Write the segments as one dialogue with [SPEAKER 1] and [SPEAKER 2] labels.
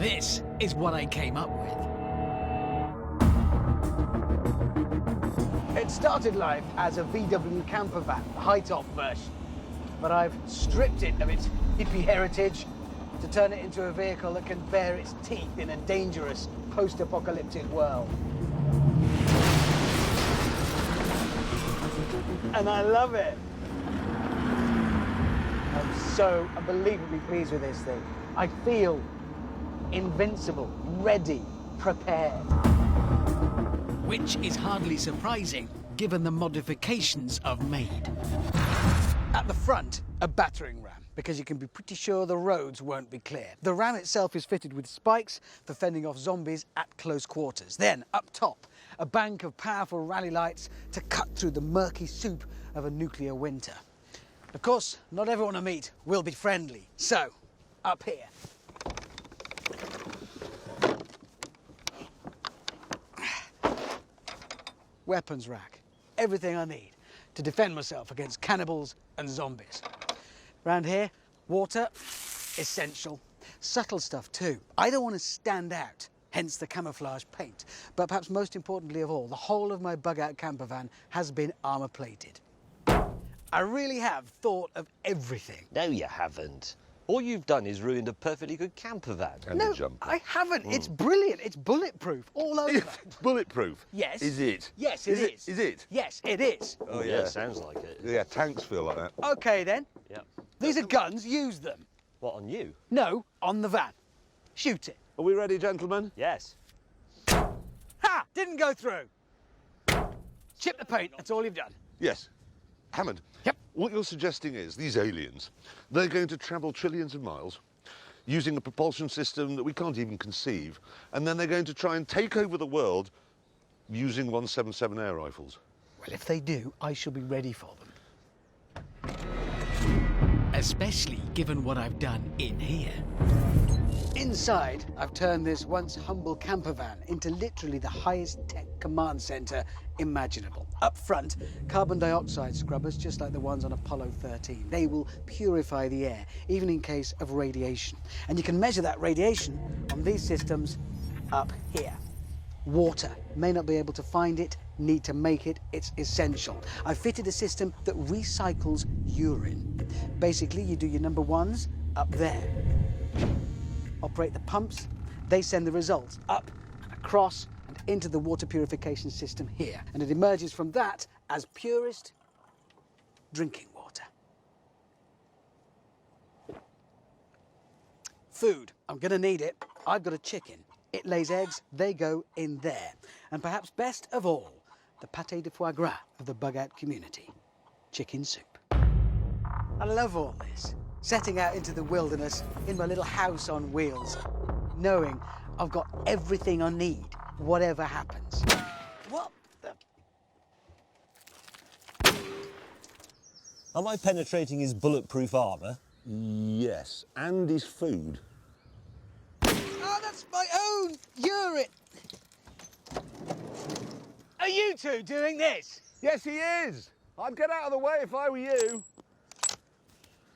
[SPEAKER 1] This is what I came up with.
[SPEAKER 2] It started life as a VW camper van, the high-top version. But I've stripped it of its hippie heritage to turn it into a vehicle that can bare its teeth in a dangerous post-apocalyptic world. And I love it. I'm so unbelievably pleased with this thing. I feel invincible, ready, prepared.
[SPEAKER 1] Which is hardly surprising, given the modifications I've made. At the front, a battering ram, because you can be pretty sure the roads won't be clear. The ram itself is fitted with spikes for fending off zombies at close quarters. Then, up top, a bank of powerful rally lights to cut through the murky soup of a nuclear winter. Of course, not everyone I meet will be friendly. So, up here. Weapons rack. Everything I need to defend myself against cannibals and zombies. Round here, water, essential. Subtle stuff too. I don't want to stand out, hence the camouflage paint. But perhaps most importantly of all, the whole of my bug-out camper van has been armour-plated. I really have thought of everything.
[SPEAKER 3] No, you haven't. All you've done is ruined a perfectly good camper van.
[SPEAKER 4] And
[SPEAKER 2] No,
[SPEAKER 4] the jumper.
[SPEAKER 2] I haven't. It's brilliant. It's bulletproof all over.
[SPEAKER 4] It's bulletproof?
[SPEAKER 2] Yes.
[SPEAKER 4] Is it?
[SPEAKER 2] Yes, it is.
[SPEAKER 4] Is it?
[SPEAKER 2] Yes, it is.
[SPEAKER 4] Oh,
[SPEAKER 3] Yeah, sounds like it.
[SPEAKER 4] Yeah, tanks feel like that.
[SPEAKER 2] Okay then.
[SPEAKER 3] Yep.
[SPEAKER 2] These are guns. Use them.
[SPEAKER 3] What, on you?
[SPEAKER 2] No, on the van. Shoot it.
[SPEAKER 4] Are we ready, gentlemen?
[SPEAKER 3] Yes.
[SPEAKER 2] Ha! Didn't go through. Chip the paint. That's all you've done.
[SPEAKER 4] Yes. Hammond.
[SPEAKER 2] Yep.
[SPEAKER 4] What you're suggesting is these aliens, they're going to travel trillions of miles using a propulsion system that we can't even conceive, and then they're going to try and take over the world using 177 air rifles.
[SPEAKER 2] Well, if they do, I shall be ready for them.
[SPEAKER 1] Especially given what I've done in here.
[SPEAKER 2] Inside, I've turned this once humble camper van into literally the highest tech command centre imaginable. Up front, carbon dioxide scrubbers, just like the ones on Apollo 13. They will purify the air, even in case of radiation. And you can measure that radiation on these systems up here. Water. May not be able to find it, need to make it, it's essential. I've fitted a system that recycles urine. Basically, you do your number ones up there. Operate the pumps, they send the results up and across and into the water purification system here. And it emerges from that as purest drinking water. Food, I'm gonna need it. I've got a chicken. It lays eggs, they go in there. And perhaps best of all, the pâté de foie gras of the bug-out community, chicken soup. I love all this. Setting out into the wilderness in my little house on wheels, knowing I've got everything I need, whatever happens. What the?
[SPEAKER 3] Am I penetrating his bulletproof armour?
[SPEAKER 4] Yes, and his food.
[SPEAKER 2] Oh, that's my own urine! Are you two doing this?
[SPEAKER 4] Yes, he is. I'd get out of the way if I were you.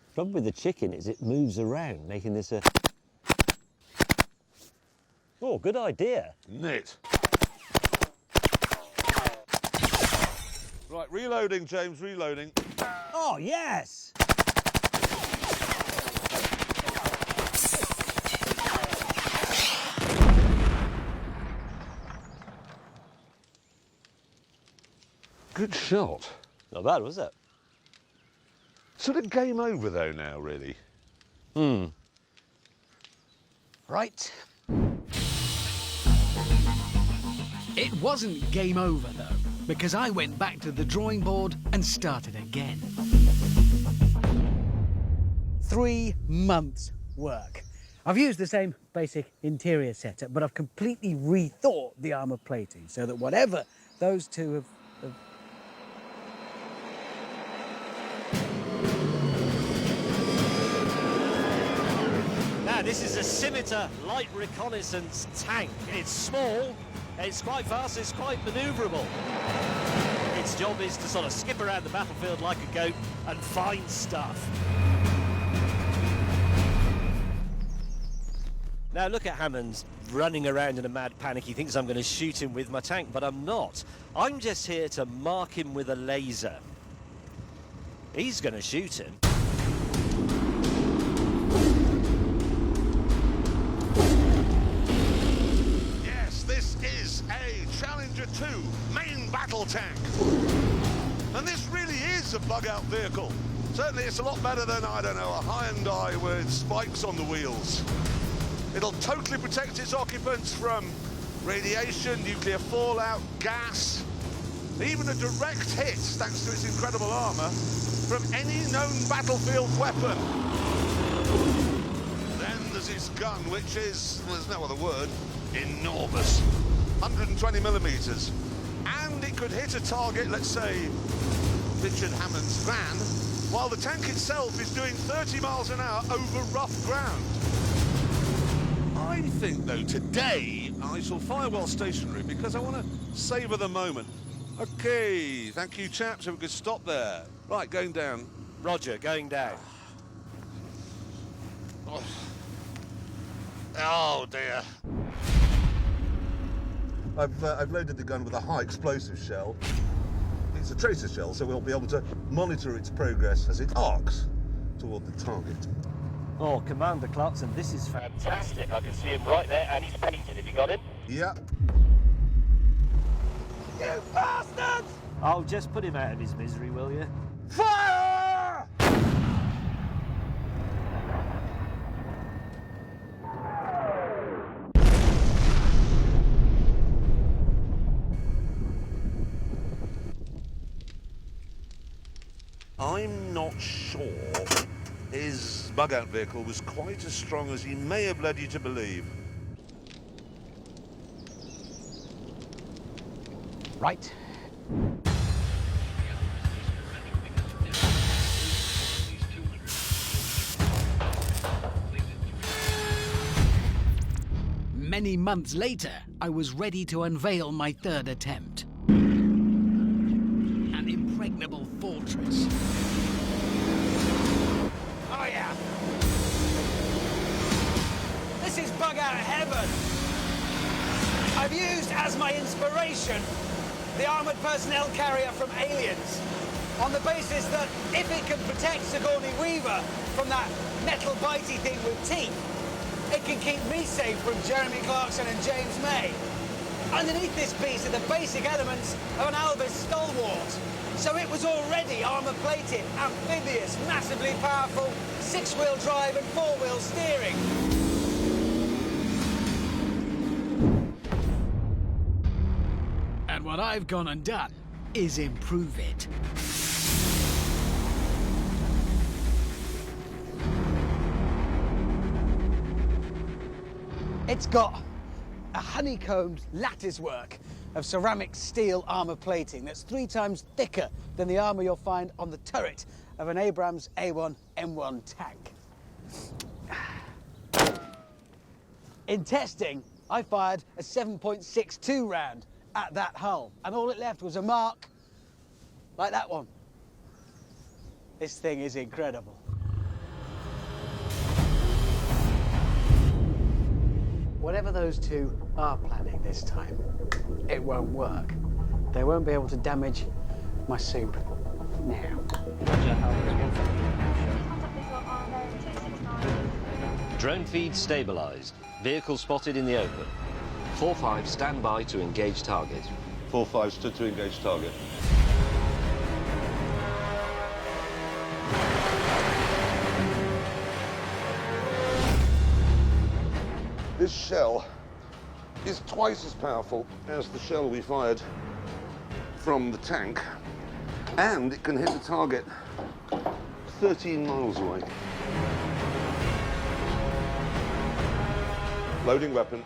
[SPEAKER 3] The problem with the chicken is it moves around, making this a... Oh, good idea.
[SPEAKER 4] Isn't it? Right, reloading, James, reloading.
[SPEAKER 3] Oh, yes!
[SPEAKER 4] Good shot.
[SPEAKER 3] Not bad, was it?
[SPEAKER 4] Sort of game over, though, now, really.
[SPEAKER 2] Right.
[SPEAKER 1] It wasn't game over, though, because I went back to the drawing board and started again.
[SPEAKER 2] 3 months' work. I've used the same basic interior setup, but I've completely rethought the armour plating so that whatever those two have
[SPEAKER 5] Now, this is a Scimitar light reconnaissance tank. It's small, it's quite fast, it's quite manoeuvrable. Its job is to sort of skip around the battlefield like a goat and find stuff. Now look at Hammond running around in a mad panic. He thinks I'm going to shoot him with my tank, but I'm not. I'm just here to mark him with a laser. He's going to shoot him.
[SPEAKER 4] Yes, this is a Challenger 2 main battle tank. And this really is a bug-out vehicle. Certainly it's a lot better than, I don't know, a Hyundai with spikes on the wheels. It'll totally protect its occupants from radiation, nuclear fallout, gas, even a direct hit, thanks to its incredible armour, from any known battlefield weapon. Then there's its gun, which is, well, there's no other word, enormous. 120 millimetres. And it could hit a target, let's say, Richard Hammond's van, while the tank itself is doing 30 miles an hour over rough ground. I think, though, today I shall fire while stationary because I want to savour the moment. OK, thank you, chaps, if we could stop there. Right, going down.
[SPEAKER 5] Roger, going down.
[SPEAKER 4] Oh, dear. I've loaded the gun with a high explosive shell. It's a tracer shell, so we'll be able to monitor its progress as it arcs toward the target.
[SPEAKER 5] Oh, Commander Clarkson, this is fantastic. I can see him right there, and he's painted. Have you got him?
[SPEAKER 4] Yeah.
[SPEAKER 5] You bastards! I'll just put him out of his misery, will you?
[SPEAKER 4] Fire! I'm not sure his bug-out vehicle was quite as strong as he may have led you to believe.
[SPEAKER 1] Right. Many months later, I was ready to unveil my third attempt. An impregnable fortress. Oh yeah! This is bug-out heaven! I've used as my inspiration the armoured personnel carrier from Aliens, on the basis that if it can protect Sigourney Weaver from that metal bitey thing with teeth, it can keep me safe from Jeremy Clarkson and James May. Underneath this beast are the basic elements of an Alvis stalwart. So it was already armour-plated, amphibious, massively powerful, six-wheel drive and four-wheel steering. And what I've gone and done is improve it. It's got a honeycombed latticework of ceramic steel armour plating that's 3 times thicker than the armour you'll find on the turret of an Abrams A1 M1 tank. In testing, I fired a 7.62 round at that hull, and all it left was a mark like that one. This thing is incredible. Whatever those two are planning this time, it won't work. They won't be able to damage my soup now.
[SPEAKER 3] Drone feed stabilised. Vehicle spotted in the open. 4-5 stand by to engage target.
[SPEAKER 4] 4-5 stood to engage target. This shell is twice as powerful as the shell we fired from the tank, and it can hit a target 13 miles away. Loading weapon.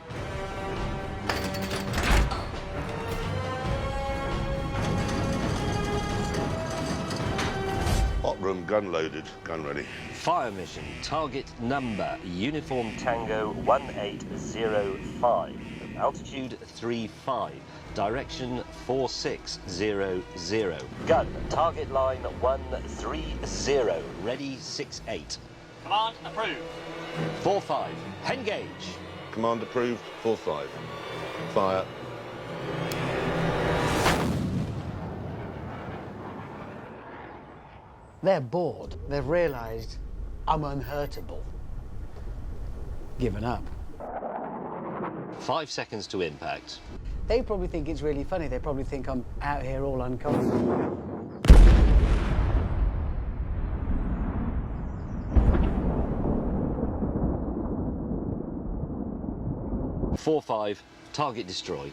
[SPEAKER 4] Hot room, gun loaded, gun ready.
[SPEAKER 3] Fire mission. Target number Uniform Tango 1805. Altitude 35. Direction 4600. Gun. Target line 130. Ready 68.
[SPEAKER 5] Command approved.
[SPEAKER 3] 4-5. Engage.
[SPEAKER 4] Command approved. 4-5. Fire.
[SPEAKER 2] They're bored. They've realised I'm unhurtable. Given up.
[SPEAKER 3] 5 seconds to impact.
[SPEAKER 2] They probably think it's really funny. They probably think I'm out here all unconscious.
[SPEAKER 3] 4-5. Target destroyed.